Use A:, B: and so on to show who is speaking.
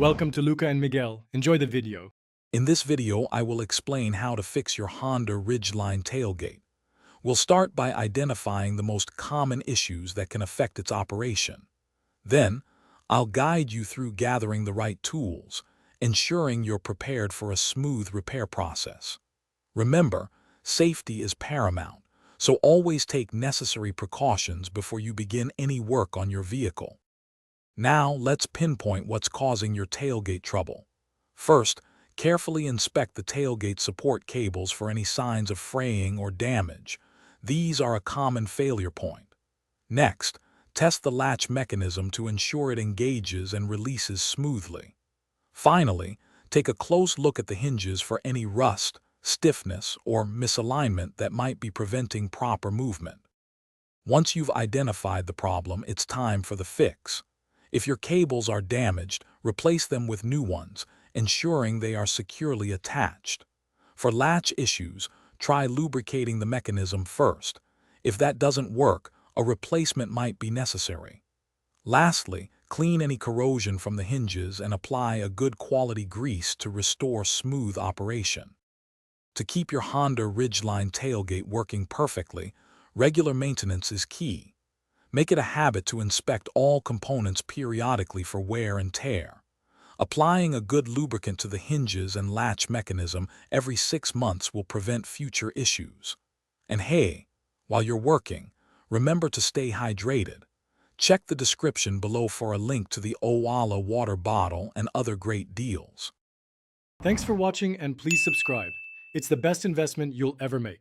A: Welcome to Luca and Miguel. Enjoy the video.
B: In this video, I will explain how to fix your Honda Ridgeline tailgate. We'll start by identifying the most common issues that can affect its operation. Then, I'll guide you through gathering the right tools, ensuring you're prepared for a smooth repair process. Remember, safety is paramount, so always take necessary precautions before you begin any work on your vehicle. Now, let's pinpoint what's causing your tailgate trouble. First, carefully inspect the tailgate support cables for any signs of fraying or damage. These are a common failure point. Next, test the latch mechanism to ensure it engages and releases smoothly. Finally, take a close look at the hinges for any rust, stiffness, or misalignment that might be preventing proper movement. Once you've identified the problem, it's time for the fix. If your cables are damaged, replace them with new ones, ensuring they are securely attached. For latch issues, try lubricating the mechanism first. If that doesn't work, a replacement might be necessary. Lastly, clean any corrosion from the hinges and apply a good quality grease to restore smooth operation. To keep your Honda Ridgeline tailgate working perfectly, regular maintenance is key. Make it a habit to inspect all components periodically for wear and tear. Applying a good lubricant to the hinges and latch mechanism every 6 months will prevent future issues. And hey, while you're working, remember to stay hydrated. Check the description below for a link to the Owala water bottle and other great deals.
A: Thanks for watching and please subscribe. It's the best investment you'll ever make.